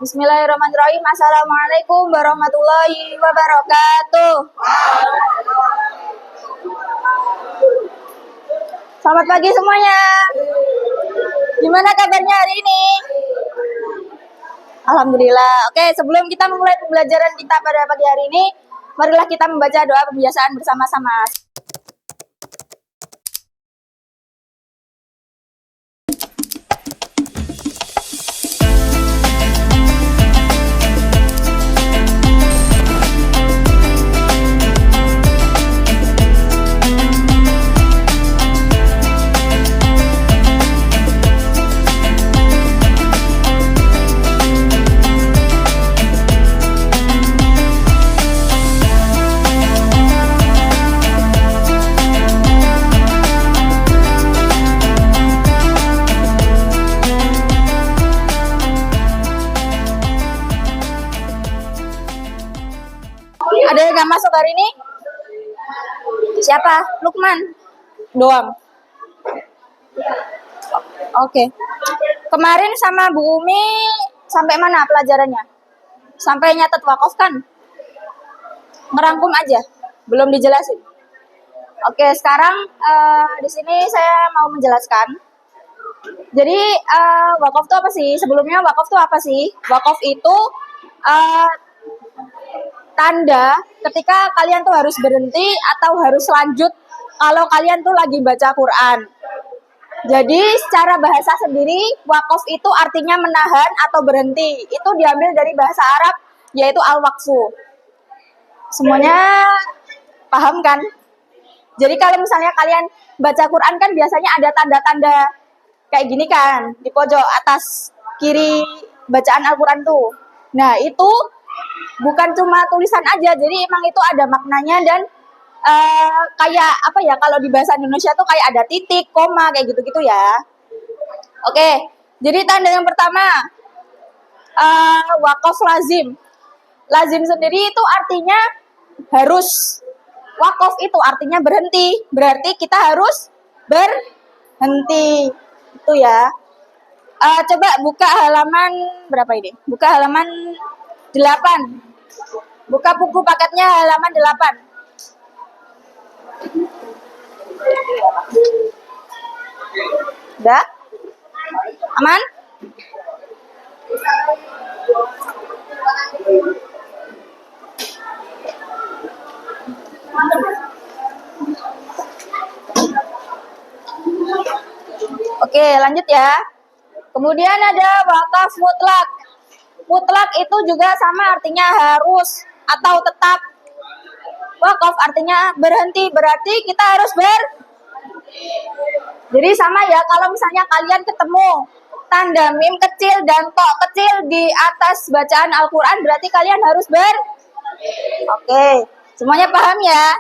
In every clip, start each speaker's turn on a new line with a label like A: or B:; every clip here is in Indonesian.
A: Bismillahirrahmanirrahim. Assalamualaikum warahmatullahi wabarakatuh. Selamat pagi semuanya. Gimana kabarnya hari ini? Alhamdulillah. Oke, sebelum kita memulai pembelajaran kita pada pagi hari ini, marilah kita membaca doa pembiasaan bersama-sama. Ada yang gak masuk hari ini? Siapa? Lukman doang. Oke. Kemarin sama Bu Umi sampai mana pelajarannya? Sampai nyatet wakaf kan? Ngerangkum aja, belum dijelasin. Oke, sekarang di sini saya mau menjelaskan. Jadi wakaf itu apa sih? Sebelumnya wakaf itu apa sih? Wakaf itu tanda ketika kalian tuh harus berhenti atau harus lanjut kalau kalian tuh lagi baca Quran. Jadi secara bahasa sendiri, wakaf itu artinya menahan atau berhenti. Itu diambil dari bahasa Arab, yaitu al-waqfu. Semuanya paham kan? Jadi kalau misalnya kalian baca Quran kan biasanya ada tanda-tanda kayak gini kan, di pojok atas kiri bacaan Al-Quran tuh. Nah itu bukan cuma tulisan aja, jadi emang itu ada maknanya dan kayak apa ya, kalau di bahasa Indonesia tuh kayak ada titik, koma, kayak gitu-gitu ya. Oke, jadi tanda yang pertama, wakaf lazim. Lazim sendiri itu artinya harus. Wakaf itu artinya berhenti, berarti kita harus berhenti. Itu ya. Coba buka halaman berapa ini? Buka halaman 8. Buka buku paketnya halaman 8. Udah? Aman? Oke, lanjut ya. Kemudian ada wakaf mutlak. Mutlak itu juga sama artinya harus atau tetap. Wakaf artinya berhenti, berarti kita harus Jadi sama ya, kalau misalnya kalian ketemu tanda mim kecil dan to kecil di atas bacaan Al-Quran, berarti kalian harus Oke, semuanya paham ya?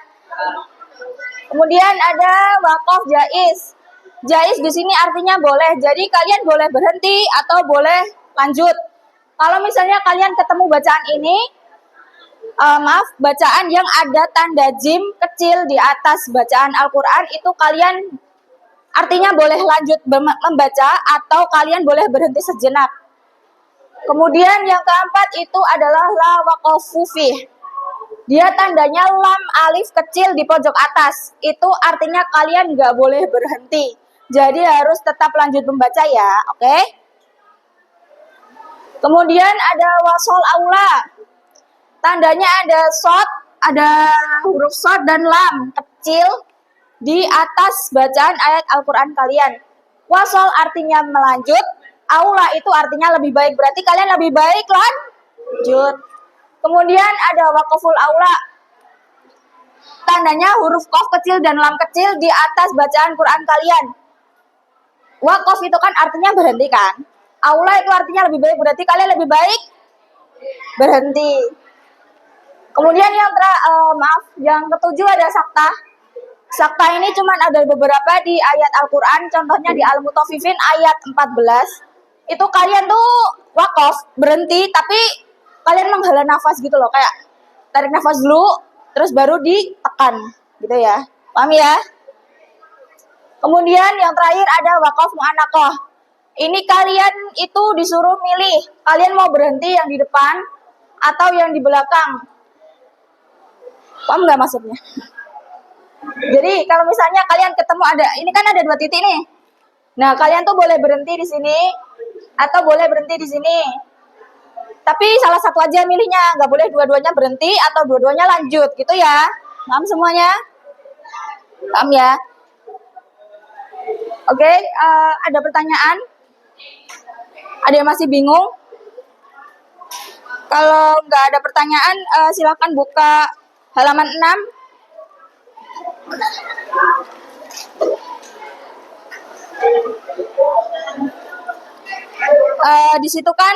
A: Kemudian ada wakaf jaiz. Jaiz di sini artinya boleh, jadi kalian boleh berhenti atau boleh lanjut. Kalau misalnya kalian ketemu bacaan ini, bacaan yang ada tanda jim kecil di atas bacaan Al-Quran, itu kalian artinya boleh lanjut membaca atau kalian boleh berhenti sejenak. Kemudian yang keempat itu adalah la waqafu fih. Dia tandanya lam alif kecil di pojok atas. Itu artinya kalian nggak boleh berhenti. Jadi harus tetap lanjut membaca ya, oke? Kemudian ada wasol aula. Tandanya ada shot, ada huruf shot dan lam kecil di atas bacaan ayat Al-Quran kalian. Wasol artinya melanjut, aula itu artinya lebih baik. Berarti kalian lebih baik lanjut. Kemudian ada waqaful aula. Tandanya huruf qaf kecil dan lam kecil di atas bacaan Quran kalian. Waqaf itu kan artinya berhenti kan. Aula itu artinya lebih baik, berarti kalian lebih baik berhenti. Kemudian yang ketujuh ada sakta. Sakta ini cuma ada beberapa di ayat Al-Quran, contohnya di Al-Mutaffifin ayat 14. Itu kalian tuh waqaf, berhenti, tapi kalian menghela nafas gitu loh, kayak tarik nafas dulu, terus baru ditekan, gitu ya. Paham ya? Kemudian yang terakhir ada wakaf mu'anaqah. Ini kalian itu disuruh milih. Kalian mau berhenti yang di depan atau yang di belakang. Paham nggak maksudnya? Jadi kalau misalnya kalian ketemu ada, ini kan ada 2 titik nih. Nah, kalian tuh boleh berhenti di sini atau boleh berhenti di sini. Tapi salah satu aja milihnya, nggak boleh dua-duanya berhenti atau dua-duanya lanjut, gitu ya. Paham semuanya? Paham ya? Oke, ada pertanyaan? Ada yang masih bingung? Kalau nggak ada pertanyaan, silakan buka halaman 6. Di situ kan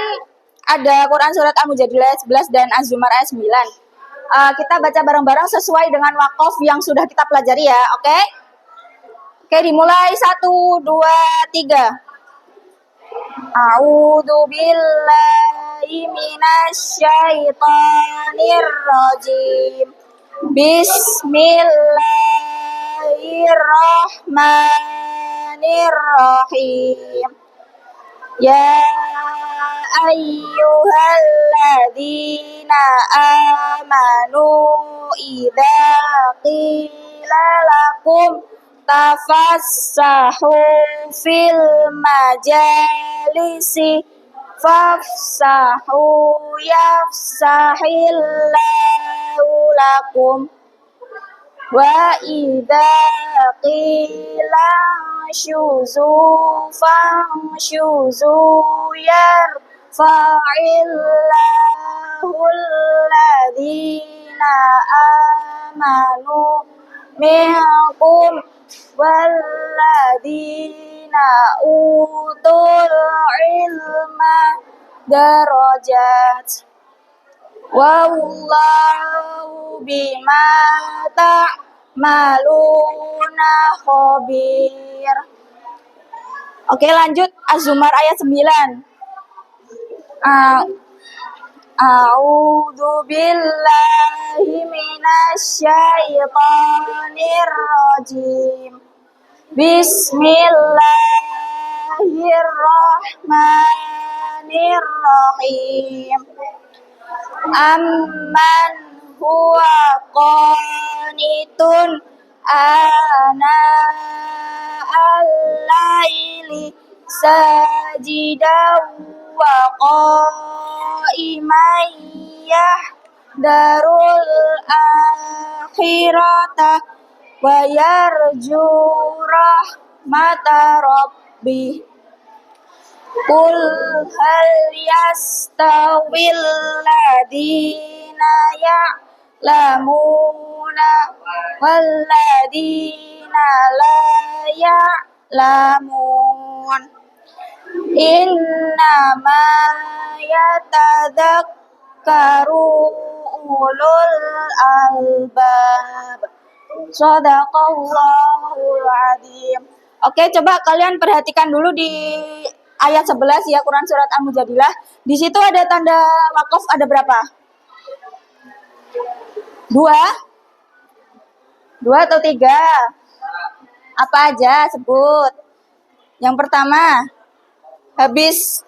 A: ada Quran surat Al-Mujadilah ayat 11 dan Az-Zumar ayat 9. Kita baca bareng-bareng sesuai dengan wakaf yang sudah kita pelajari ya, oke? Oke, dimulai 1, 2, 3. A'udzu billahi minasyaitonir rajim. Bismillahirrahmanirrahim. Ya ayyuhalladzina amanu idza qila lakum tafassahu fil majalisi fafsahu yafsahillahu lakum wa idza qila syuzu fanshuzu yarfa'illahu alladhina amanu minkum walladhina utul ilma darajat wallahu bima ta'maluna khabir. Oke, lanjut Az-Zumar ayat 9. A'udzu billahi minasyaitonir rajim. Bismillahirrahmanirrahim. Amman huwa qanitun ana al-laili sajidan wa qa'iman yahdarul akhirata wa yarju rahmata rabbih. Qul hal yastawil ladina ya'lamuna wal ladina la ya'lamun. Innama yatadzakkaru ulul albab. Shadaqallahul adzim. Oke, coba kalian perhatikan dulu di ayat 11 ya, Quran surat Al-Mujadilah. Di situ ada tanda wakaf ada berapa? 2 atau 3? Apa aja sebut? Yang pertama, habis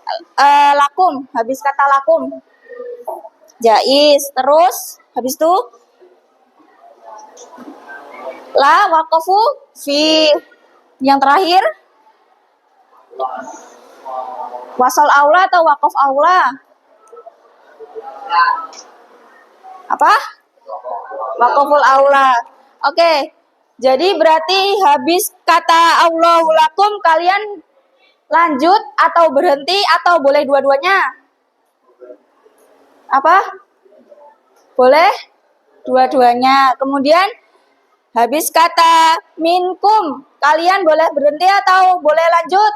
A: lakum, habis kata lakum. Jaiz. Terus habis itu la waqafu fi. Yang terakhir wasal aula atau waqaf aula? Apa? Waqaful aula. Oke. Jadi berarti habis kata Allahu lakum kalian lanjut atau berhenti atau boleh dua-duanya? Apa? Boleh dua-duanya. Kemudian habis kata minkum kalian boleh berhenti atau boleh lanjut?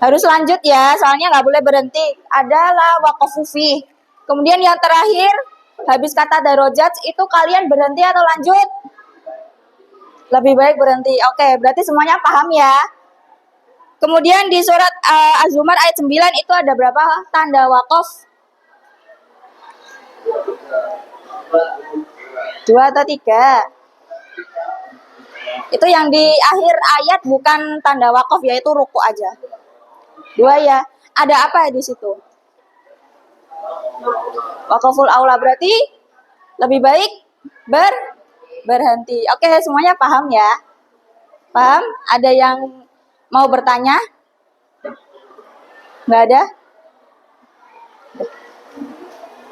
A: Harus lanjut ya, soalnya nggak boleh berhenti. Adalah waqafu fi. Kemudian yang terakhir, habis kata darajat itu kalian berhenti atau lanjut? Lebih baik berhenti. Oke, berarti semuanya paham ya. Kemudian di surat Az-Zumar ayat 9 itu ada berapa tanda waqaf? 2 atau 3? Itu yang di akhir ayat bukan tanda wakaf, yaitu ruku aja. 2 ya. Ada apa di situ? Wakaful aula berarti lebih baik berhenti. Oke, semuanya paham ya? Paham? Ada yang mau bertanya? Nggak ada?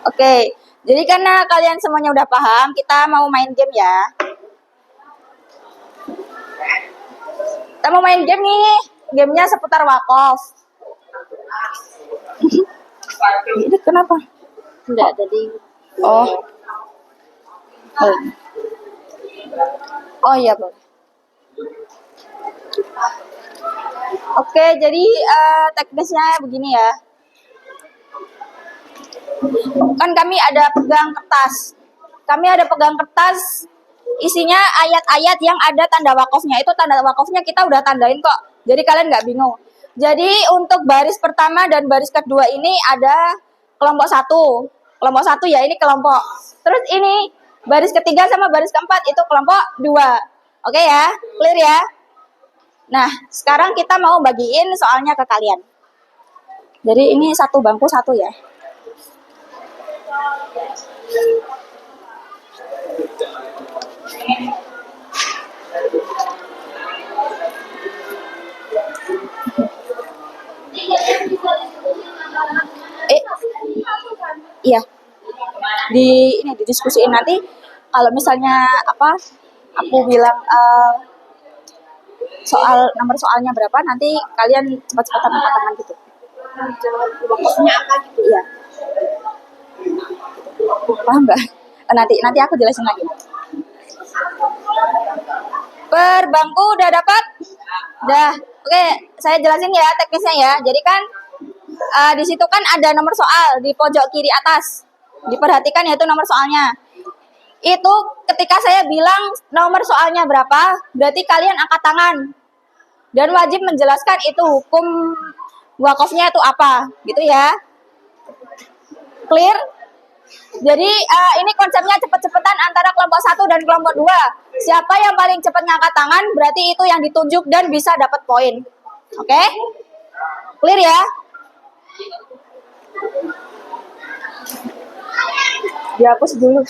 A: Oke, jadi karena kalian semuanya udah paham, kita mau main game ya. Kita mau main game nih. Gamenya seputar wakaf. Ini kenapa?
B: Enggak, tadi.
A: Oh. Oh iya, boleh. Oke, jadi teknisnya begini ya. Kan kami ada pegang kertas. Isinya ayat-ayat yang ada tanda wakafnya. Itu tanda wakafnya kita udah tandain kok. Jadi kalian nggak bingung. Jadi untuk baris pertama dan baris kedua ini ada kelompok 1. Kelompok 1 ya, ini kelompok. Terus ini baris ketiga sama baris keempat itu kelompok 2. Oke ya, clear ya? Nah, sekarang kita mau bagiin soalnya ke kalian. Jadi ini satu bangku satu ya. Iya. Ini didiskusiin nanti kalau misalnya apa aku bilang nomor soalnya berapa, nanti kalian cepat-cepatan angkat tangan gitu.
B: Wakafnya apa gitu?
A: Iya. Paham nggak? Nanti aku jelasin lagi. Per bangku udah dapat? Udah. Oke, saya jelasin ya teknisnya ya. Jadi kan di situ kan ada nomor soal di pojok kiri atas. Diperhatikan yaitu nomor soalnya. Itu ketika saya bilang nomor soalnya berapa, berarti kalian angkat tangan. Dan wajib menjelaskan itu hukum wakafnya itu apa, gitu ya. Clear? Jadi ini konsepnya cepet-cepetan antara kelompok 1 dan kelompok 2. Siapa yang paling cepat ngangkat tangan, berarti itu yang ditunjuk dan bisa dapat poin. Oke? Clear ya? Dihapus dulu.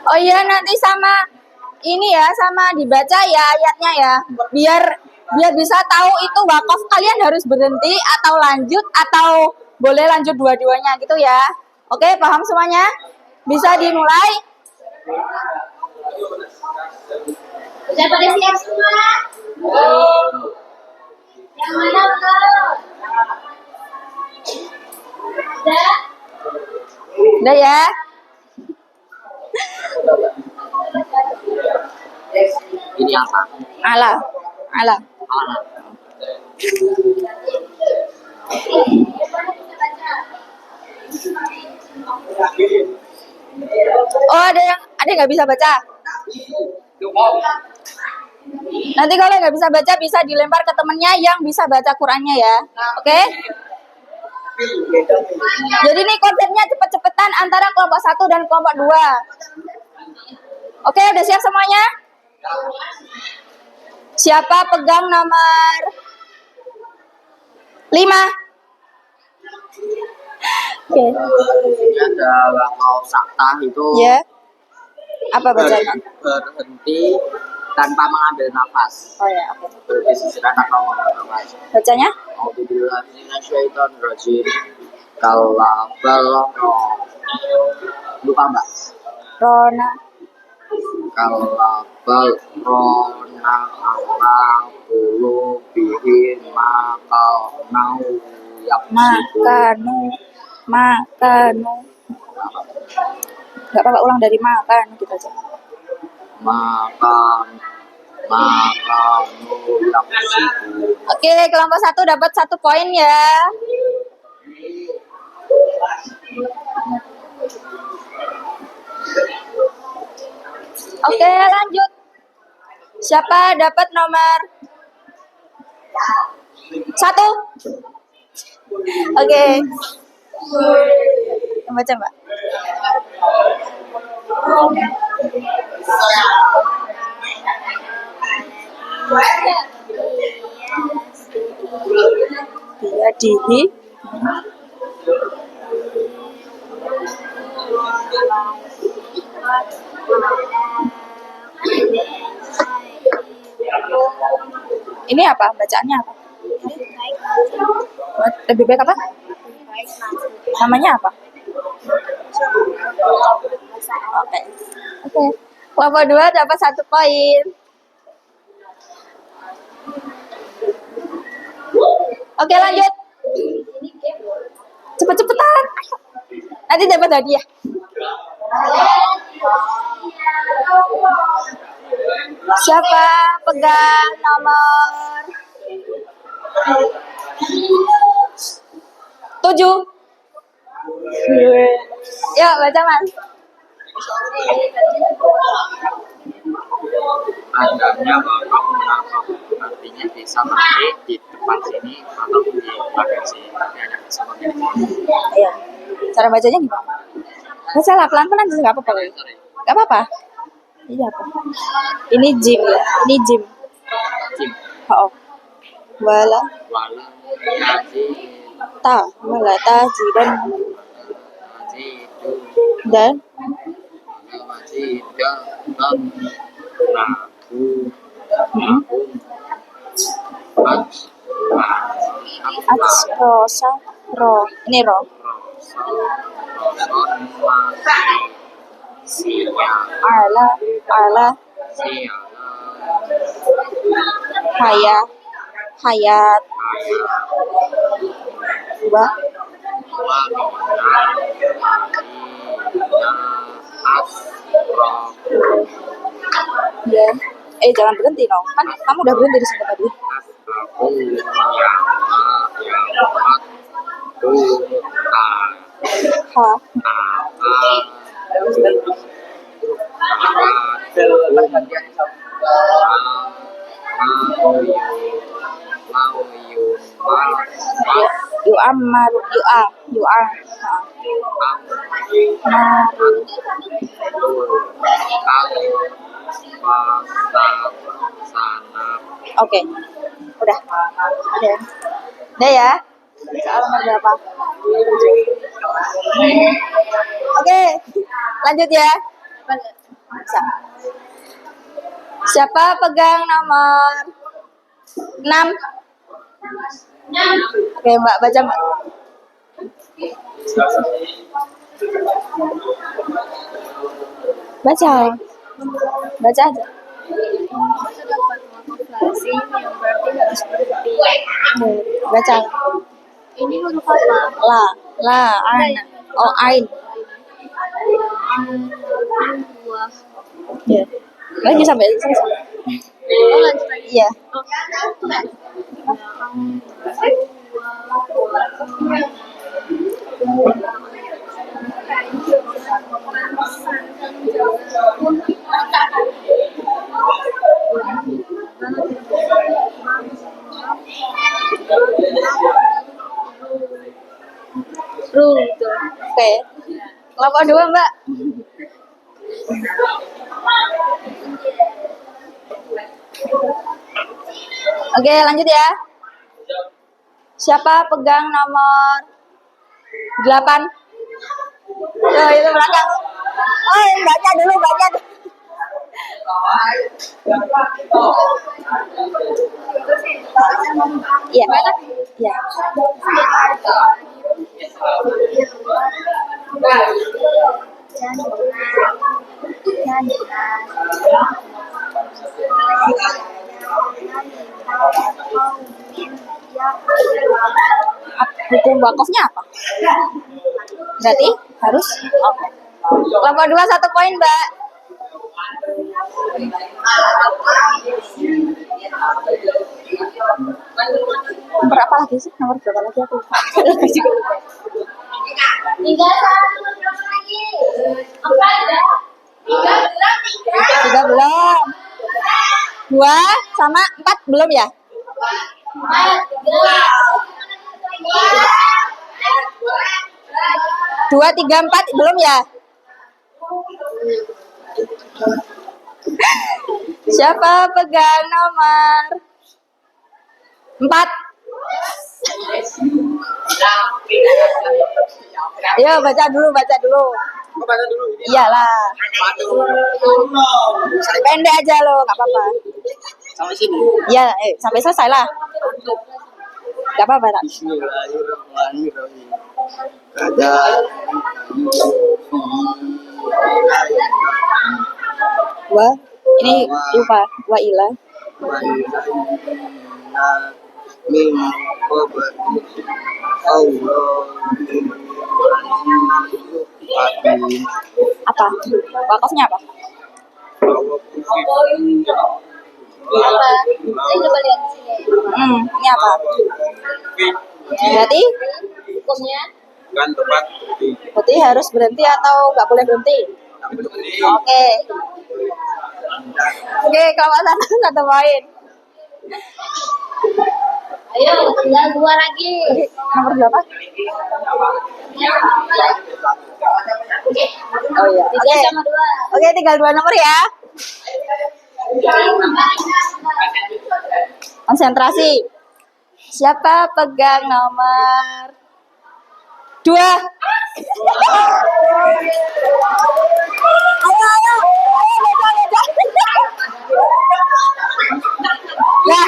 A: Oh iya, nanti sama ini ya, sama dibaca ya ayatnya ya. Biar bisa tahu itu wakaf kalian harus berhenti atau lanjut atau boleh lanjut dua-duanya gitu ya. Oke, paham semuanya? Bisa dimulai?
B: Udah pada siap semua? Yang mana belum? Udah?
A: Udah ya?
B: Ini apa?
A: Alah.
B: Anak.
A: Oh, ada yang nggak bisa baca. Nanti kalau nggak bisa baca bisa dilempar ke temennya yang bisa baca Qurannya ya. Oke? Jadi ini konsepnya cepet-cepetan antara kelompok 1 dan kelompok 2. Oke, udah siap semuanya? Siapa pegang nomor 5? Oke.
B: Ini ada wakaf saktah itu.
A: Ya. Apa bacanya?
B: Berhenti tanpa mengambil nafas.
A: Oh ya, oke.
B: Berhenti sejenak tanpa mengambil nafas.
A: Bacanya?
B: Alhamdulillah minasyaitonirrajim. Kalla bal lupa Mbak.
A: Rona.
B: Kalla bal rona ala qulubihim ma qalu yaksibun.
A: Makanu. Gak apa-apa, ulang dari makan gitu aja.
B: Makanu yaksibun.
A: Oke, kelompok 1 dapat 1 poin ya. Oke, lanjut. Siapa dapat nomor 1? Oke. Baca, Mbak. Dia dihi. Ini apa? Bacaannya apa? Lebih baik apa? Namanya apa? Oke. Oke. Kelompok 2 dapat 1 poin. Oke, lanjut. Cepet-cepetan. Nanti dapat hadiah. Siapa pegang nomor 7? Yuk, baca, Mas.
B: Adanya wakaf munafak, artinya bisa nanti di depan sini atau di belakang sini. Tapi ada seperti ini.
A: Iya. Cara bacanya gimana? Baca lah pelan-pelan aja, nggak apa-apa. Nggak apa-apa. Ini apa? Ini jim ya. Ini jim.
B: Jim,
A: Oh. Wala
B: wala, haji,
A: ta, wala ta jidan
B: haji, itu,
A: dan
B: haji, dan, naku, nakum,
A: rosa ro. Ini ro. Arla hayat ba dan jangan berhenti dong, kan kamu udah berhenti di sini tadi. Ha yu amar yu a Oke, udah ya. Soal nomor berapa? Oke, lanjut ya. Siapa pegang nomor 6? Oke, Mbak, baca, Mbak. Baca aja. Baca.
C: Ini huruf apa?
A: La, ain, ain. Ya. Lagi sampai selesai.
C: Lanjut lagi.
A: Iya. Oke. Kelompok 2, Mbak. Oke, lanjut ya. Siapa pegang nomor 8? Oh, itu belakang. Oh, baca dulu. Iya. Iya. Hukum wakafnya apa? Berarti harus oke. Kelompok 2 1 poin, Mbak. Berapa lagi sih? Nomor berapa lagi aku?
C: Tinggal 1 lagi. 13.
A: 3 belum. 2 2 sama 4 belum ya? 2, 3, 4 belum ya? Siapa pegang nomor 4? Ayo baca dulu. Iyalah. Pendek aja lo, nggak apa-apa.
B: Sampai sini.
A: Iya, sampai selesai lah. Nggak apa-apa. Tak?
B: Bismillahirrahmanirrahim. Ada
A: Wah, ini lupa. Wa ila.
B: min qabli
A: Apa? Wakafnya apa?
C: Apa? Ayo coba lihat di sini.
A: Ini apa? Berarti
C: Hukumnya
B: kan tempat
A: berarti harus berhenti atau nggak boleh berhenti? Oke. Oke, kelompok 1 poin.
C: ayo tinggal 2 lagi.
A: Nomor berapa? Oh iya.
C: 3
A: Oke.
C: sama 2.
A: Oke, tinggal 2 nomor ya. Konsentrasi. Siapa pegang nomor 2? Ayo, baca. Nah,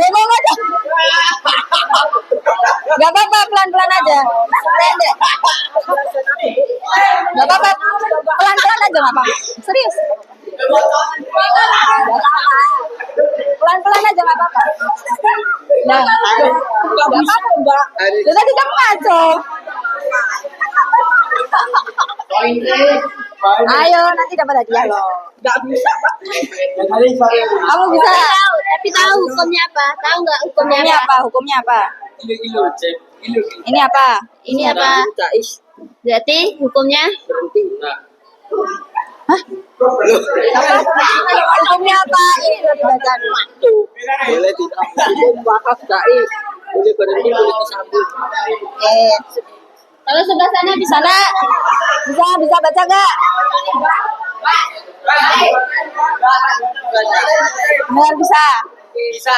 A: baca. Gak apa-apa, pelan-pelan aja. Pendek. Gak apa-apa, pelan-pelan aja gak apa-apa. Serius. Pelan-pelan aja gak apa-apa. Nah, gak apa-apa, Mbak. Tadi kamu ngaco. Ayo, nanti dapat hadiah loh.
B: nggak bisa.
A: Kamu bisa.
C: Tapi tahu hukumnya apa? Tahu nggak hukumnya
A: Hukumnya
C: apa?
A: apa? Hukumnya apa?
B: Ilu cek ilu.
A: Ini apa?
C: Ini apa?
B: Cais
C: Berarti hukumnya
B: berhenti. Nah,
A: Apa? Hukumnya apa? Ini udah dibaca.
B: boleh tidak wakaf cais boleh berhenti boleh disambung.
A: Oke.
C: kalau sebelah sana
A: Di sana bisa baca nggak? Benar bisa.
B: Bisa.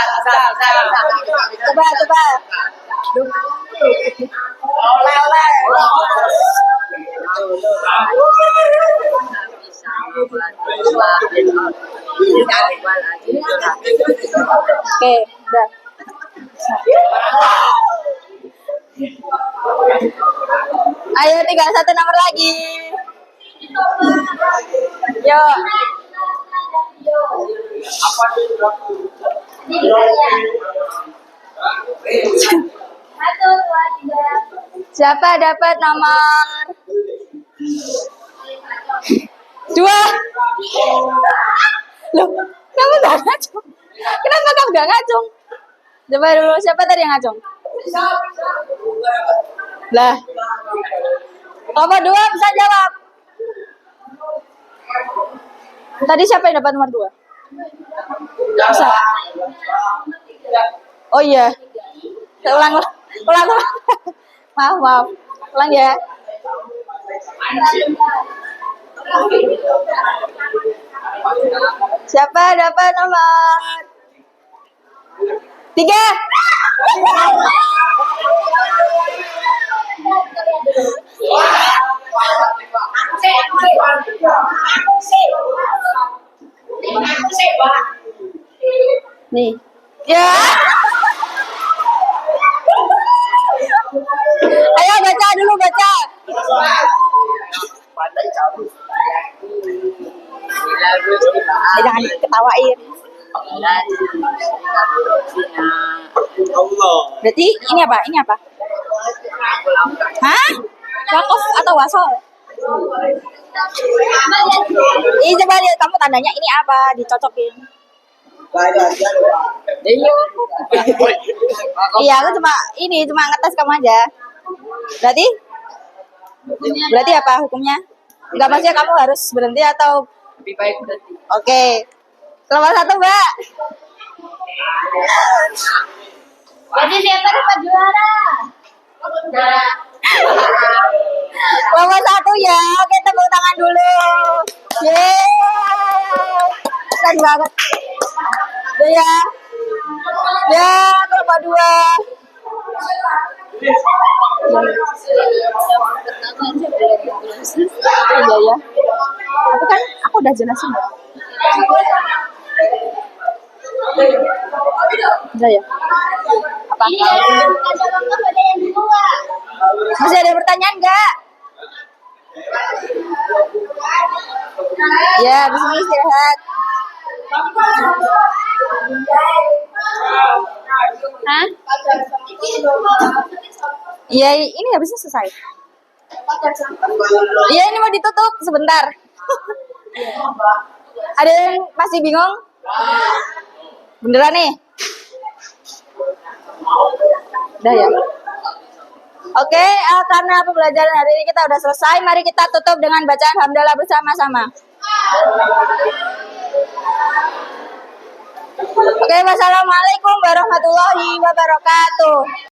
A: Coba. Oke, udah. Ayo tinggal 1 nomor lagi. Yo.
C: Satu, dua, tiga.
A: Siapa dapat nomor 2? Loh, kamu gak ngacung? Kenapa kamu gak ngacung? Coba dulu, siapa tadi yang ngacung? Lah, nomor 2 bisa jawab. Tadi siapa yang dapat nomor 2? Bisa. Oh iya. Ulang. Maaf. Ulang ya. Siapa dapat nomor 3? Nih. Ya. Ayo baca dulu. Jangan diketawain.
B: Allah.
A: Berarti ini apa? Hah? Wakaf atau wasol? Ini coba lihat kamu tandanya ini apa? Dicocokin. Iya, aku cuma ngetes kamu aja. Berarti apa hukumnya? Enggak, maksudnya kamu harus berhenti atau
B: Lebih baik berhenti.
A: oke. Kelompok 1, Mbak.
C: Jadi siapa dapat juara?
A: Kelompok 1 ya. Oke, tepuk tangan dulu. Yeay. Keren banget. Udah ya. Ya, kelompok 2. Iya ya. Tapi kan aku udah jelasin ya. Udah ya. Apa?
C: Iya, ada lengkap ada yang dua.
A: Masih ada pertanyaan nggak? Ya, di sini istirahat.
C: Hah?
A: Iya, ini habisnya selesai. Iya, ini mau ditutup sebentar. Ada yang masih bingung? Beneran nih? Udah ya? Oke, karena pembelajaran hari ini kita udah selesai, mari kita tutup dengan bacaan hamdalah bersama-sama. Oke, wassalamualaikum warahmatullahi wabarakatuh.